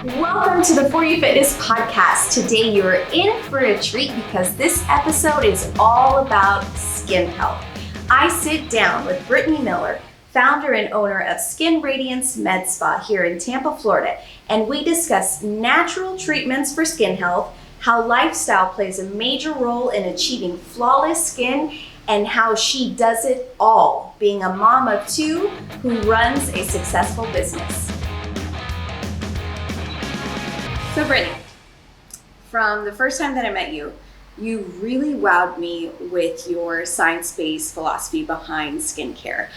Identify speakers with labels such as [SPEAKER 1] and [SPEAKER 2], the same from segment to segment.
[SPEAKER 1] Welcome to the For You Fitness podcast. Today you're in for a treat because this episode is all about skin health. I sit down with Brittney Miller, founder and owner of Radiance Med Spa here in Tampa, Florida, and we discuss natural treatments for skin health, how lifestyle plays a major role in achieving flawless skin, and how she does it all, being a mom of two who runs a successful business. So Brittney, from the first time that I met you, you really wowed me with your science-based philosophy behind skincare.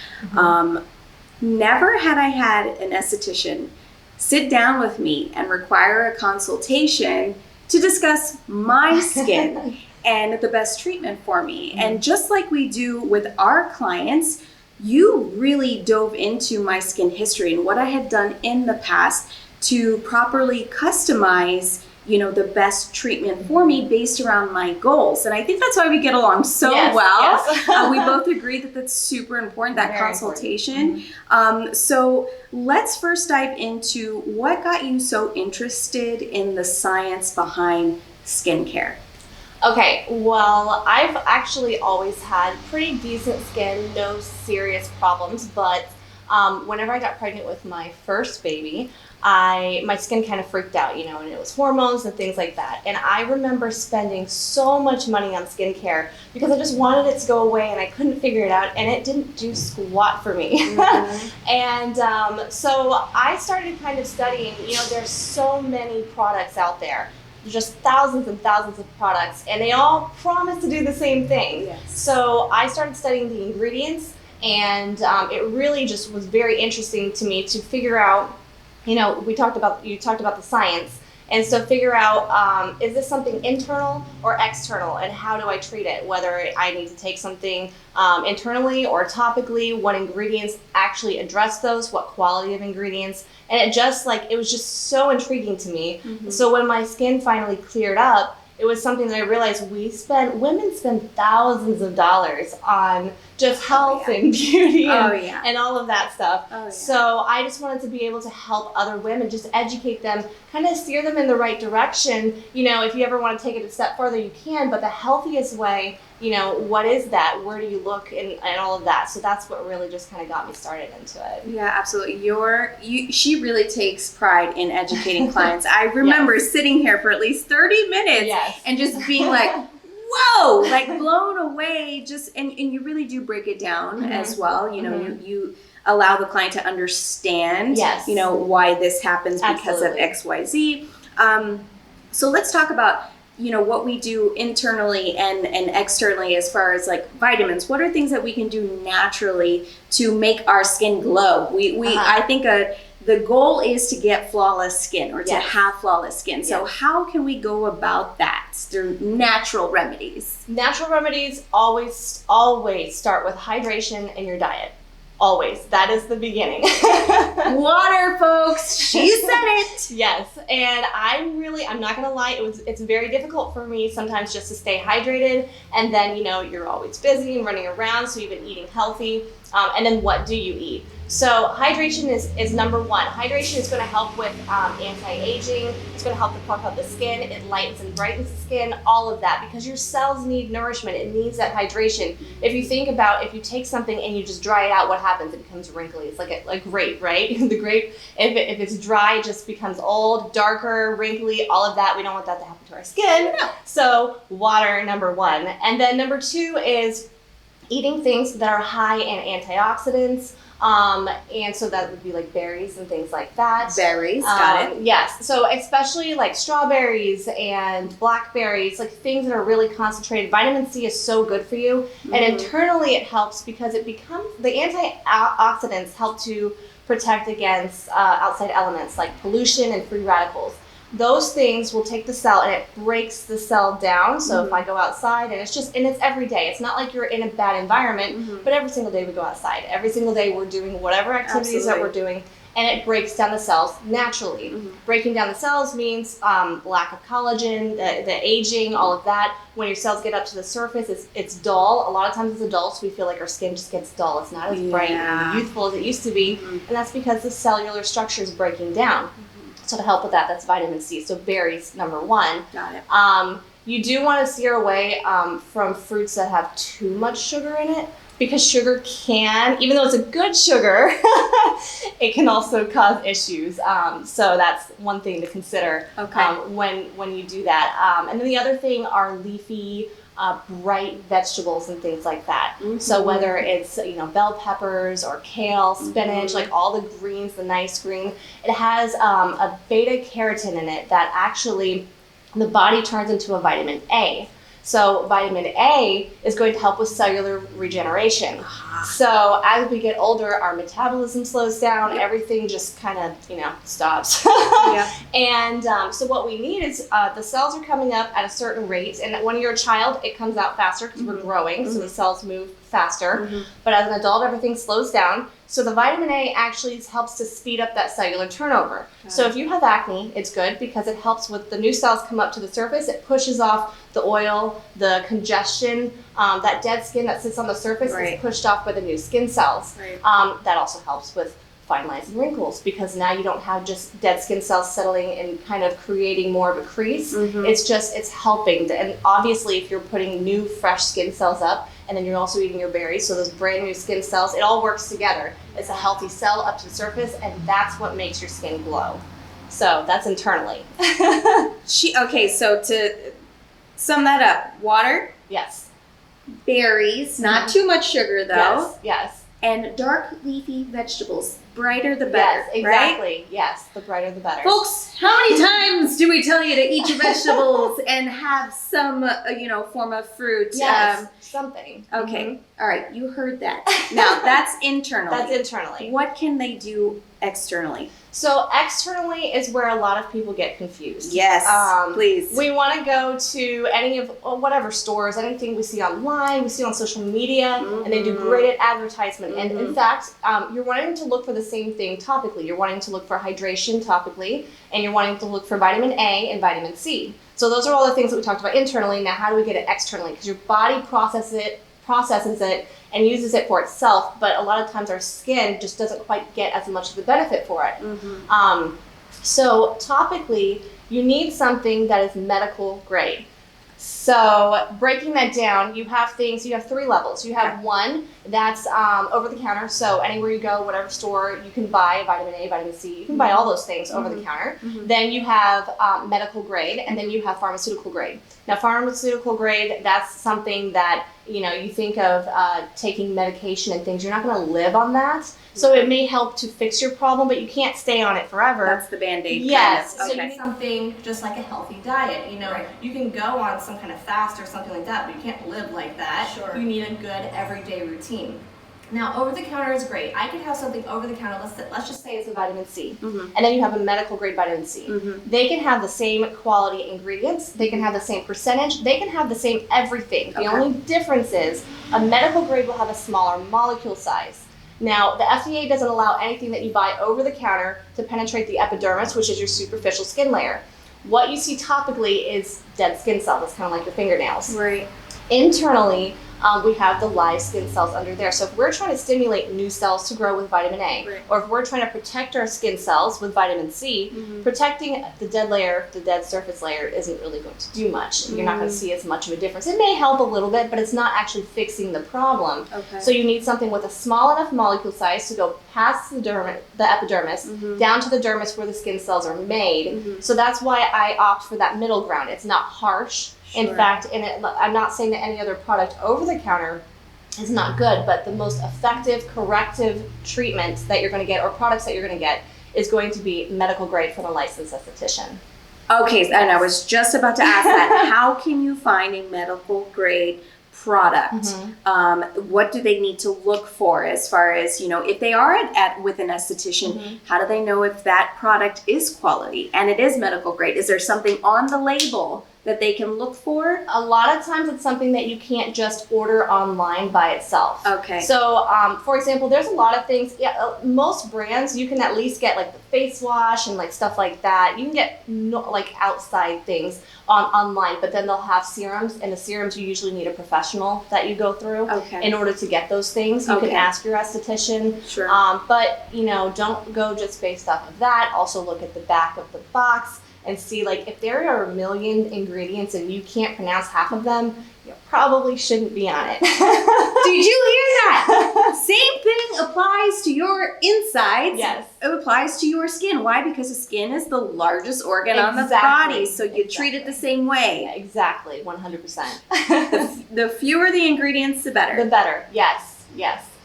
[SPEAKER 1] Never had I had an esthetician sit down with me and require a consultation to discuss my skin and the best treatment for me. And just like we do with our clients, you really dove into my skin history and what I had done in the past to properly customize, the best treatment for me based around my goals. And I think that's why we get along so well. Yes. We both agree that that's super important, that very consultation. Important. So let's first dive into what got you so interested in the science behind skincare.
[SPEAKER 2] Okay, well, I've actually always had pretty decent skin, no serious problems, but whenever I got pregnant with my first baby, my skin kind of freaked out, and it was hormones and things like that. And I remember spending so much money on skincare because I just wanted it to go away and I couldn't figure it out, and it didn't do squat for me. Mm-hmm. And so I started kind of studying, there's so many products out there. There's just thousands and thousands of products, and they all promise to do the same thing. Yes. So I started studying the ingredients, and it really just was very interesting to me to figure out, you talked about the science, and so figure out, is this something internal or external, and how do I treat it? Whether I need to take something internally or topically, what ingredients actually address those, what quality of ingredients, and it was just so intriguing to me. Mm-hmm. So when my skin finally cleared up, it was something that I realized women spend thousands of dollars on just health and beauty and all of that stuff. Oh, yeah. So I just wanted to be able to help other women, just educate them, kind of steer them in the right direction. If you ever want to take it a step further, you can, but the healthiest way, what is that? Where do you look and all of that? So that's what really just kind of got me started into it.
[SPEAKER 1] Yeah, absolutely. She really takes pride in educating clients. I remember sitting here for at least 30 minutes and just being like, whoa, like blown away. And you really do break it down as well. You allow the client to understand, why this happens because of X, Y, Z. So let's talk about, what we do internally and externally as far as like vitamins. What are things that we can do naturally to make our skin glow? I think the goal is to get flawless skin or to have flawless skin. So how can we go about that through natural remedies?
[SPEAKER 2] Natural remedies always start with hydration in your diet. Always. That is the beginning.
[SPEAKER 1] Water, folks. She said it.
[SPEAKER 2] Yes. And I'm not going to lie. It's very difficult for me sometimes just to stay hydrated. And then, you're always busy and running around. So you've been eating healthy. And then what do you eat? So hydration is number one. Hydration is going to help with anti-aging. It's going to help to plump up the skin. It lightens and brightens the skin, all of that, because your cells need nourishment. It needs that hydration. If you think about, if you take something and you just dry it out, what happens? It becomes wrinkly. It's like a grape, right? The grape, if it's dry, it just becomes old, darker, wrinkly, all of that. We don't want that to happen to our skin. No. So water, number one. And then number two is eating things that are high in antioxidants. And so that would be like berries and things like that.
[SPEAKER 1] Berries, got it.
[SPEAKER 2] Yes. So especially like strawberries and blackberries, like things that are really concentrated. Vitamin C is so good for you. Mm-hmm. And internally it helps because the antioxidants help to protect against outside elements like pollution and free radicals. Those things will take the cell and it breaks the cell down. So if I go outside and it's every day. It's not like you're in a bad environment, but every single day we go outside. Every single day we're doing whatever activities that we're doing, and it breaks down the cells naturally. Breaking down the cells means lack of collagen, the aging, all of that. When your cells get up to the surface, it's dull. A lot of times as adults, we feel like our skin just gets dull. It's not as bright and youthful as it used to be, and that's because the cellular structure is breaking down. So to help with that, that's vitamin C. So berries, number one.
[SPEAKER 1] Got it.
[SPEAKER 2] You do want to steer away from fruits that have too much sugar in it, because sugar can, even though it's a good sugar, it can also cause issues. So that's one thing to consider when you do that. And then the other thing are leafy, bright vegetables and things like that. So whether it's bell peppers or kale, spinach, like all the greens, the nice green, it has a beta-carotene in it that actually the body turns into a vitamin A. So vitamin A is going to help with cellular regeneration. So as we get older, our metabolism slows down, everything just kind of, stops. And so what we need is the cells are coming up at a certain rate. And when you're a child, it comes out faster because we're growing, so the cells move faster. But as an adult, everything slows down. So the vitamin A actually helps to speed up that cellular turnover. So if you have acne, it's good because it helps with the new cells come up to the surface. It pushes off the oil, the congestion, that dead skin that sits on the surface is pushed off by the new skin cells. That also helps with fine lines and wrinkles, because now you don't have just dead skin cells settling and kind of creating more of a crease. It's helping. And obviously if you're putting new fresh skin cells up, and then you're also eating your berries, so those brand new skin cells, it all works together. It's a healthy cell up to the surface, and that's what makes your skin glow. So that's internally.
[SPEAKER 1] Okay, so to sum that up, water,
[SPEAKER 2] Yes.
[SPEAKER 1] berries, not too much sugar though,
[SPEAKER 2] Yes.
[SPEAKER 1] and dark leafy vegetables. Brighter the better,
[SPEAKER 2] Yes, exactly. Yes, the brighter the better.
[SPEAKER 1] Folks, how many times do we tell you to eat your vegetables and have some, form of fruit?
[SPEAKER 2] Yes, something.
[SPEAKER 1] Okay, all right, you heard that. Now, that's internally.
[SPEAKER 2] That's internally.
[SPEAKER 1] What can they do externally?
[SPEAKER 2] So externally is where a lot of people get confused.
[SPEAKER 1] Yes, please.
[SPEAKER 2] We want to go to any of whatever stores, anything we see online, we see on social media, and they do great at advertisement. And in fact, you're wanting to look for the same thing topically. You're wanting to look for hydration topically, and you're wanting to look for vitamin A and vitamin C. So those are all the things that we talked about internally. Now, how do we get it externally? Because your body processes it and uses it for itself, but a lot of times our skin just doesn't quite get as much of the benefit for it. So topically, you need something that is medical grade. So breaking that down, you have 3 levels. You have one that's over the counter. So anywhere you go, whatever store, you can buy vitamin A, vitamin C. You can buy all those things over the counter. Then you have medical grade, and then you have pharmaceutical grade. Now, pharmaceutical grade, that's something that, you think of taking medication and things. You're not going to live on that. So it may help to fix your problem, but you can't stay on it forever.
[SPEAKER 1] That's the Band-Aid.
[SPEAKER 2] Yes.
[SPEAKER 1] Kind of.
[SPEAKER 2] So you need something just like a healthy diet. You can go on some kind of fast or something like that, but you can't live like that.
[SPEAKER 1] Sure.
[SPEAKER 2] You need a good everyday routine. Now, over the counter is great. I could have something over the counter. Let's just say it's a vitamin C, and then you have a medical grade vitamin C. They can have the same quality ingredients. They can have the same percentage. They can have the same everything. The only difference is a medical grade will have a smaller molecule size. Now, the FDA doesn't allow anything that you buy over the counter to penetrate the epidermis, which is your superficial skin layer. What you see topically is dead skin cells. It's kind of like your fingernails.
[SPEAKER 1] Right.
[SPEAKER 2] Internally, we have the live skin cells under there. So if we're trying to stimulate new cells to grow with vitamin A, or if we're trying to protect our skin cells with vitamin C, protecting the dead layer, the dead surface layer, isn't really going to do much. You're not going to see as much of a difference. It may help a little bit, but it's not actually fixing the problem. So you need something with a small enough molecule size to go past the epidermis, down to the dermis where the skin cells are made. So that's why I opt for that middle ground. It's not harsh. In fact, I'm not saying that any other product over the counter is not good, but the most effective corrective treatment that you're going to get, or products that you're going to get, is going to be medical grade from a licensed esthetician.
[SPEAKER 1] Okay, and I was just about to ask that. How can you find a medical grade product? What do they need to look for as far as, if they are with an esthetician, how do they know if that product is quality and it is medical grade? Is there something on the label that they can look for?
[SPEAKER 2] A lot of times it's something that you can't just order online by itself.
[SPEAKER 1] Okay.
[SPEAKER 2] So, for example, there's a lot of things. Yeah, most brands you can at least get like the face wash and like stuff like that. You can get like outside things online, but then they'll have serums, and the serums you usually need a professional that you go through in order to get those things. You can ask your esthetician.
[SPEAKER 1] Sure.
[SPEAKER 2] But don't go just based off of that. Also look at the back of the box and see, like, if there are a million ingredients and you can't pronounce half of them, you probably shouldn't be on it.
[SPEAKER 1] Did you hear that? Same thing applies to your insides.
[SPEAKER 2] Yes.
[SPEAKER 1] It applies to your skin. Why? Because the skin is the largest organ on the body, so you treat it the same way.
[SPEAKER 2] Yeah, exactly, 100%.
[SPEAKER 1] The fewer the ingredients, the better.
[SPEAKER 2] The better, yes.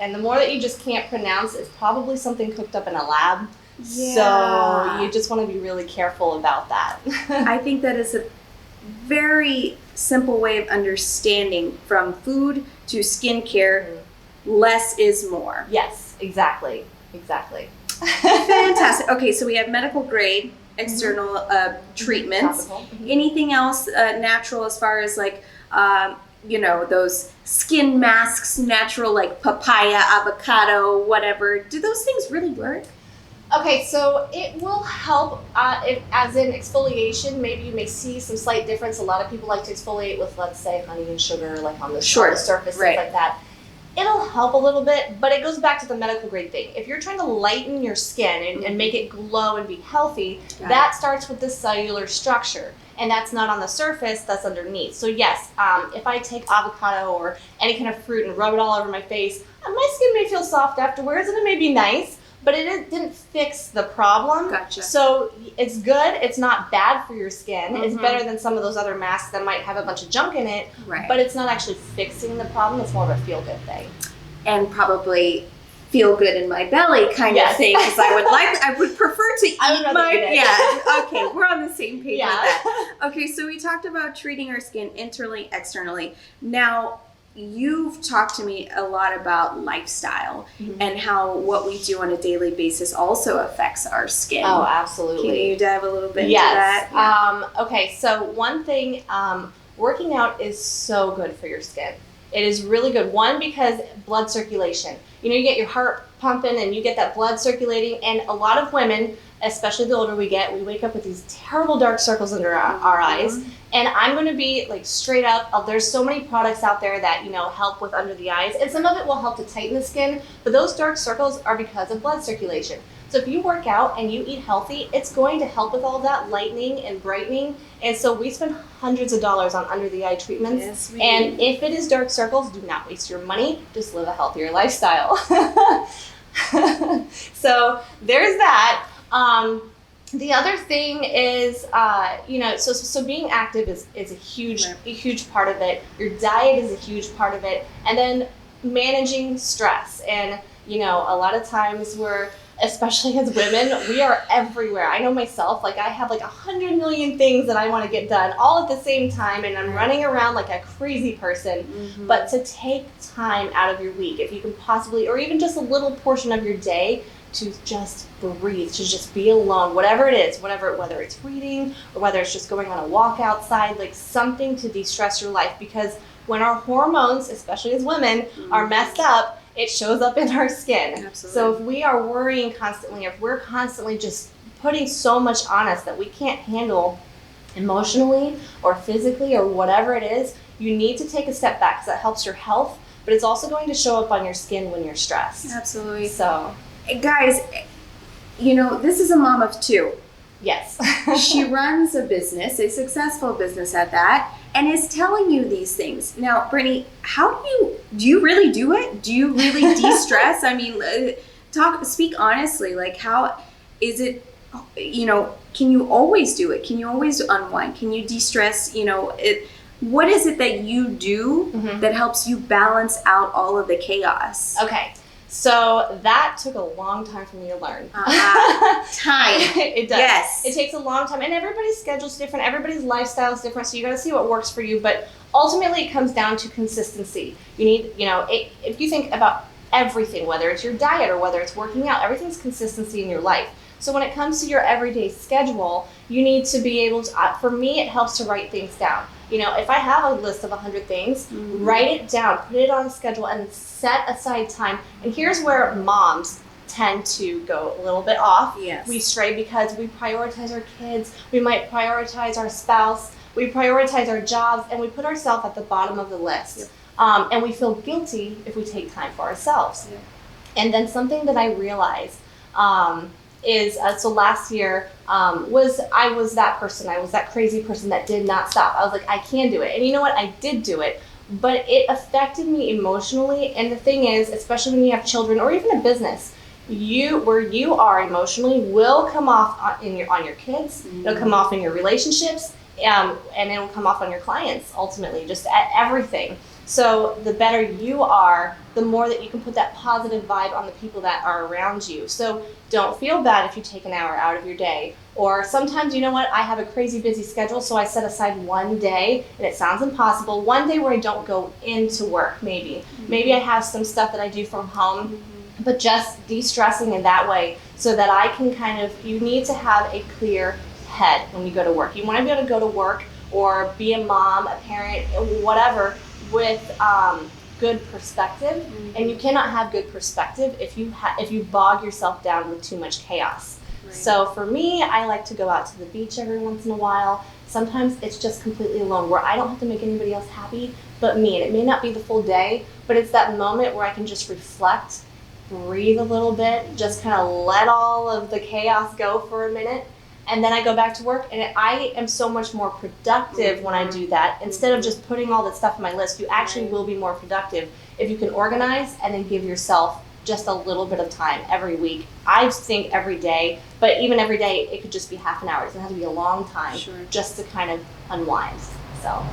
[SPEAKER 2] And the more that you just can't pronounce, it's probably something cooked up in a lab.
[SPEAKER 1] Yeah.
[SPEAKER 2] So you just want to be really careful about that.
[SPEAKER 1] I think that is a very simple way of understanding from food to skincare. Less is more.
[SPEAKER 2] Yes, exactly.
[SPEAKER 1] Fantastic. Okay, so we have medical grade, external treatments.
[SPEAKER 2] Topical.
[SPEAKER 1] Anything else natural as far as like, those skin masks, natural, like papaya, avocado, whatever. Do those things really work?
[SPEAKER 2] Okay, so it will help, as in exfoliation. Maybe you may see some slight difference. A lot of people like to exfoliate with, let's say, honey and sugar, like on the surface, things like that. It'll help a little bit, but it goes back to the medical grade thing. If you're trying to lighten your skin and make it glow and be healthy, that starts with the cellular structure. And that's not on the surface, that's underneath. So yes, if I take avocado or any kind of fruit and rub it all over my face, my skin may feel soft afterwards and it may be nice, but it didn't fix the problem.
[SPEAKER 1] Gotcha.
[SPEAKER 2] So it's good. It's not bad for your skin. It's better than some of those other masks that might have a bunch of junk in it.
[SPEAKER 1] Right.
[SPEAKER 2] But it's not actually fixing the problem. It's more of a feel-good thing.
[SPEAKER 1] And probably feel good in my belly kind of thing, because I would prefer to eat okay, we're on the same page with that. Okay, so we talked about treating our skin internally, externally. Now, you've talked to me a lot about lifestyle and how what we do on a daily basis also affects our skin.
[SPEAKER 2] Oh, absolutely.
[SPEAKER 1] Can you dive a little bit into that?
[SPEAKER 2] Okay, so one thing, working out is so good for your skin. It is really good. One, because blood circulation. You get your heart pumping and you get that blood circulating. And a lot of women, especially the older we get, we wake up with these terrible dark circles under our eyes. And I'm going to be like straight up, there's so many products out there that, help with under the eyes. And some of it will help to tighten the skin. But those dark circles are because of blood circulation. So if you work out and you eat healthy, it's going to help with all that lightening and brightening. And so we spend hundreds of dollars on under the eye treatments.
[SPEAKER 1] Yes, we
[SPEAKER 2] and
[SPEAKER 1] do.
[SPEAKER 2] if it is dark circles, do not waste your money. Just live a healthier lifestyle. So there's that. The other thing is, so being active is a huge part of it. Your diet is a huge part of it. And then managing stress. And, a lot of times especially as women, we are everywhere. I know myself, like I have like 100 million things that I want to get done all at the same time, and I'm running around like a crazy person. But to take time out of your week, if you can possibly, or even just a little portion of your day, to just breathe, to just be alone, whatever it is, whether it's reading or whether it's just going on a walk outside, like something to de-stress your life. Because when our hormones, especially as women, are messed up, it shows up in our skin.
[SPEAKER 1] Absolutely.
[SPEAKER 2] So if we are worrying constantly, if we're constantly just putting so much on us that we can't handle emotionally or physically or whatever it is, you need to take a step back, because that helps your health, but it's also going to show up on your skin when you're stressed.
[SPEAKER 1] Absolutely.
[SPEAKER 2] So,
[SPEAKER 1] guys, this is a mom of two.
[SPEAKER 2] yes.
[SPEAKER 1] She runs a business, a successful business at that, and is telling you these things. Now, Brittney, how do you really do it? Do you really de-stress? I mean, speak honestly, like how is it, can you always do it? Can you always unwind? Can you de-stress? What is it that you do that helps you balance out all of the chaos?
[SPEAKER 2] Okay. So that took a long time for me to learn.
[SPEAKER 1] Time.
[SPEAKER 2] It does.
[SPEAKER 1] Yes.
[SPEAKER 2] It takes a long time, and everybody's schedule's different. Everybody's lifestyle is different. So you got to see what works for you. But ultimately, it comes down to consistency. You need, if you think about everything, whether it's your diet or whether it's working out, everything's consistency in your life. So when it comes to your everyday schedule, you need to be able to, for me, it helps to write things down. You know, if I have a list of 100 things, write it down, put it on a schedule, and set aside time. And here's where moms tend to go a little bit off.
[SPEAKER 1] Yes.
[SPEAKER 2] We stray because we prioritize our kids, we might prioritize our spouse, we prioritize our jobs, and we put ourselves at the bottom of the list.
[SPEAKER 1] Yep.
[SPEAKER 2] And we feel guilty if we take time for ourselves.
[SPEAKER 1] Yep.
[SPEAKER 2] And then something that I realized is, so last year I was that person, I was that crazy person that did not stop. I was like, I can do it. And you know what? I did do it, but it affected me emotionally. And the thing is, especially when you have children or even a business, where you are emotionally will come off on your kids. It'll come off in your relationships, and it'll come off on your clients, ultimately, just at everything. So the better you are, the more that you can put that positive vibe on the people that are around you. So don't feel bad if you take an hour out of your day. Or sometimes, you know what, I have a crazy busy schedule, so I set aside one day, and it sounds impossible, one day where I don't go into work, maybe. Maybe I have some stuff that I do from home, but just de-stressing in that way so that I can you need to have a clear head when you go to work. You want to be able to go to work or be a mom, a parent, whatever, with good perspective. And you cannot have good perspective if you bog yourself down with too much chaos. Right. So for me, I like to go out to the beach every once in a while. Sometimes it's just completely alone where I don't have to make anybody else happy but me. And it may not be the full day, but it's that moment where I can just reflect, breathe a little bit, just kind of let all of the chaos go for a minute. And then I go back to work, and I am so much more productive when I do that. Instead of just putting all that stuff on my list, you actually will be more productive if you can organize and then give yourself just a little bit of time every week. I think every day, but even every day, it could just be half an hour. It doesn't have to be a long time, just to kind of unwind. So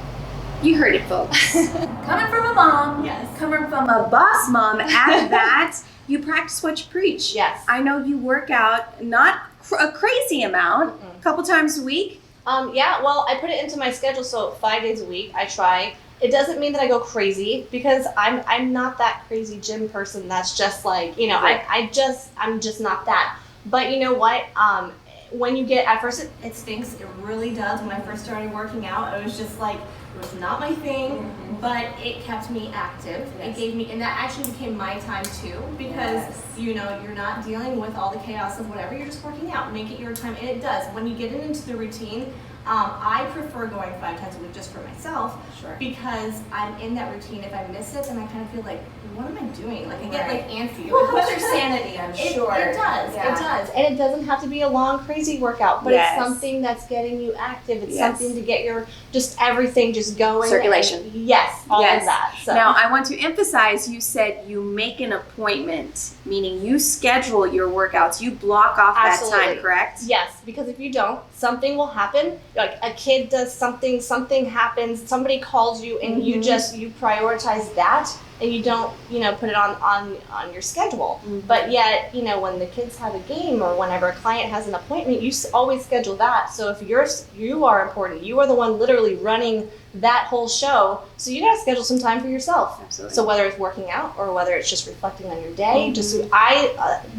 [SPEAKER 1] you heard it, folks. Coming from a mom, coming from a boss mom at that, you practice what you preach.
[SPEAKER 2] Yes.
[SPEAKER 1] I know you work out, not a crazy amount, a couple times a week.
[SPEAKER 2] Yeah, well, I put it into my schedule, so 5 days a week I try. It doesn't mean that I go crazy, because I'm not that crazy gym person that's just like, you know, right. I'm just not that. But you know what? When you get, at first it stinks, it really does. When I first started working out, it was just like, it was not my thing, but it kept me active. It gave me, and that actually became my time too, because you know, you're not dealing with all the chaos of whatever, you're just working out. Make it your time, and it does. When you get into the routine, I prefer going 5 times a week just for myself, because I'm in that routine. If I miss it, then I kind of feel like, what am I doing? Like I get like antsy.
[SPEAKER 3] It puts your sanity, I'm sure.
[SPEAKER 2] It does. It does. And it doesn't have to be a long, crazy workout, but it's something that's getting you active. It's something to get your, just everything just going.
[SPEAKER 1] Circulation.
[SPEAKER 2] And, all of that. So.
[SPEAKER 1] Now, I want to emphasize, you said you make an appointment, meaning you schedule your workouts. You block off that time, correct?
[SPEAKER 2] Yes, because if you don't, something will happen. Like a kid does something, something happens, somebody calls you, and you prioritize that, and you don't, put it on your schedule. But yet, when the kids have a game or whenever a client has an appointment, you always schedule that. So if you are important, you are the one literally running that whole show, so you gotta schedule some time for yourself.
[SPEAKER 1] Absolutely.
[SPEAKER 2] So whether it's working out or whether it's just reflecting on your day,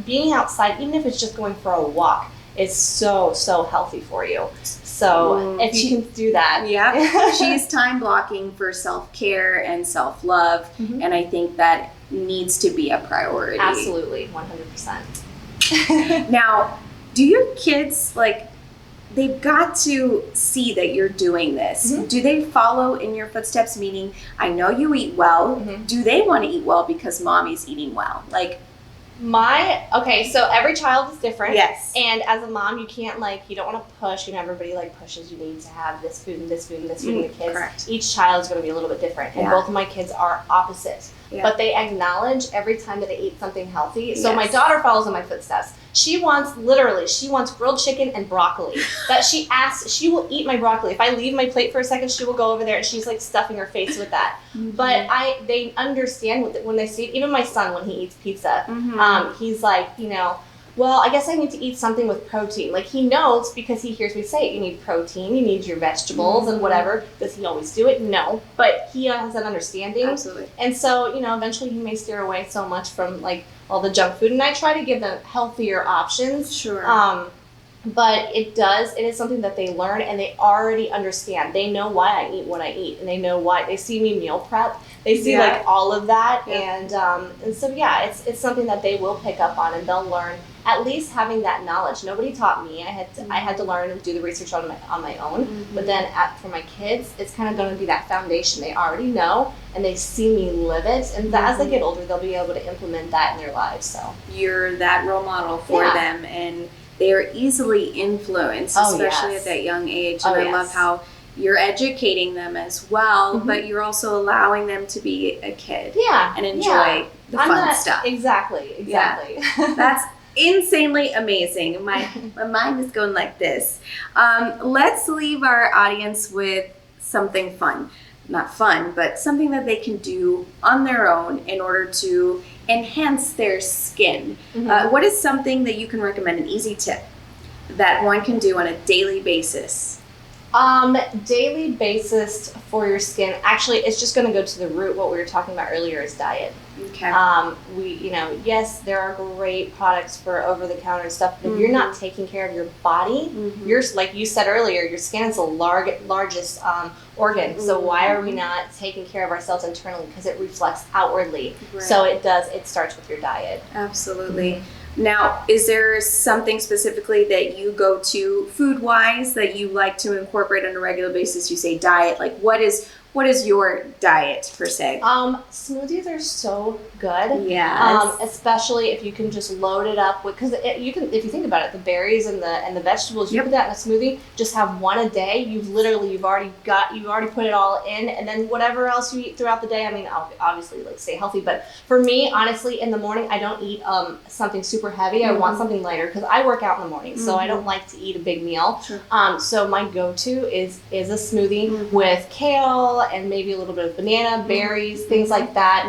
[SPEAKER 2] being outside, even if it's just going for a walk, is so healthy for you. So if you can do that.
[SPEAKER 1] Yeah, she's time blocking for self-care and self-love, and I think that needs to be a priority.
[SPEAKER 2] Absolutely, 100%.
[SPEAKER 1] Now, do your kids, they've got to see that you're doing this. Do they follow in your footsteps? Meaning, I know you eat well. Do they want to eat well because mommy's eating well?
[SPEAKER 2] So every child is different.
[SPEAKER 1] Yes.
[SPEAKER 2] And as a mom, you can't you don't want to push, everybody pushes, you need to have this food and this food and this food in the kids.
[SPEAKER 1] Correct.
[SPEAKER 2] Each child is going to be a little bit different. And both of my kids are opposite. Yeah. But they acknowledge every time that they eat something healthy. So my daughter follows in my footsteps. She wants grilled chicken and broccoli. That she will eat my broccoli. If I leave my plate for a second, she will go over there and she's stuffing her face with that. But they understand when they see it. Even my son, when he eats pizza, he's well, I guess I need to eat something with protein. He knows because he hears me say it. You need protein, you need your vegetables and whatever. Does he always do it? No. But he has an understanding.
[SPEAKER 1] Absolutely.
[SPEAKER 2] And so, eventually he may steer away so much from all the junk food, and I try to give them healthier options.
[SPEAKER 1] Sure.
[SPEAKER 2] But it is something that they learn, and they already understand. They know why I eat what I eat, and they know why they see me meal prep. They see like all of that, and so it's something that they will pick up on, and they'll learn. At least having that knowledge. Nobody taught me. I had to learn and do the research on my own. Mm-hmm. But then for my kids, it's kind of going to be that foundation. They already know, and they see me live it. And as they get older, they'll be able to implement that in their lives. So
[SPEAKER 1] you're that role model for them, and they are easily influenced, especially at that young age. And I love how you're educating them as well, but you're also allowing them to be a kid and enjoy the fun stuff.
[SPEAKER 2] Exactly.
[SPEAKER 1] Yeah. That's insanely amazing. My mind is going like this. Let's leave our audience with something fun. Not fun, but something that they can do on their own in order to enhance their skin. What is something that you can recommend, an easy tip that one can do on a daily basis?
[SPEAKER 2] Daily basis for your skin, actually, it's just going to go to the root. What we were talking about earlier is diet.
[SPEAKER 1] Okay.
[SPEAKER 2] Yes, there are great products for over-the-counter stuff, but if you're not taking care of your body, you're, like you said earlier, your skin is the largest organ. So why are we not taking care of ourselves internally? Because it reflects outwardly. Right. So it starts with your diet.
[SPEAKER 1] Absolutely. Now, is there something specifically that you go to food-wise that you like to incorporate on a regular basis? You say diet. Like, what is your diet per se?
[SPEAKER 2] Smoothies are so good.
[SPEAKER 1] Yeah.
[SPEAKER 2] Especially if you can just load it up with, because you can, if you think about it, the berries and the vegetables, you put that in a smoothie. Just have one a day. You've already put it all in, and then whatever else you eat throughout the day. I mean, obviously, like, stay healthy. But for me, honestly, in the morning, I don't eat something super heavy. I want something lighter because I work out in the morning, so I don't like to eat a big meal.
[SPEAKER 1] Sure.
[SPEAKER 2] So my go-to is a smoothie with kale and maybe a little bit of banana, berries, things like that.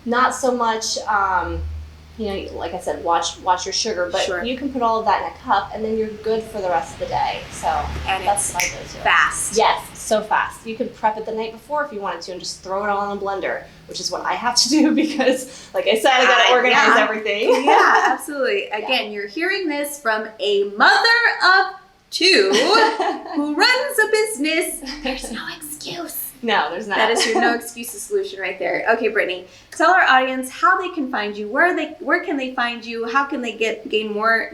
[SPEAKER 2] Not so much, like I said, watch your sugar, but you can put all of that in a cup, and then you're good for the rest of the day. So that's my go-to.
[SPEAKER 1] Fast.
[SPEAKER 2] Yes, so fast. You could prep it the night before if you wanted to, and just throw it all in a blender, which is what I have to do because, like I said, I got to organize everything.
[SPEAKER 1] Yeah, absolutely. Again, you're hearing this from a mother of two who runs a business. There's no excuse.
[SPEAKER 2] No, there's not.
[SPEAKER 1] That is your no excuses solution right there. Okay, Brittney, tell our audience how they can find you. Where can they find you? How can they gain more,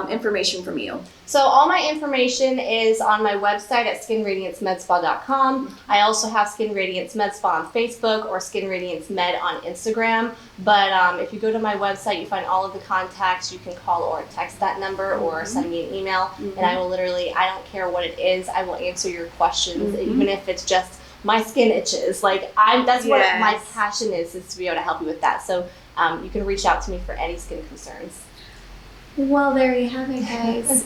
[SPEAKER 1] information from you?
[SPEAKER 2] So all my information is on my website at skinradiancemedspa.com. I also have Skin Radiance Med Spa on Facebook or Skin Radiance Med on Instagram. But if you go to my website, you find all of the contacts. You can call or text that number or send me an email. And I will I don't care what it is, I will answer your questions, even if it's just my skin itches. Like that's what my passion is to be able to help you with that. So you can reach out to me for any skin concerns.
[SPEAKER 1] Well, there you have it, guys.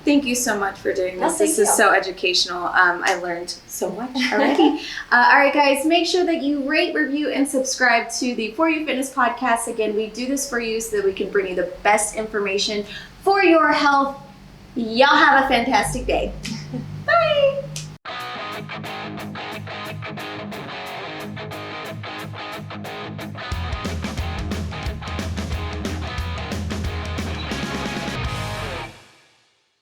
[SPEAKER 1] Thank you so much for doing this. This is so educational. I learned so much already. All right, guys, make sure that you rate, review, and subscribe to the For You Fitness podcast. Again, we do this for you so that we can bring you the best information for your health. Y'all have a fantastic day. Bye.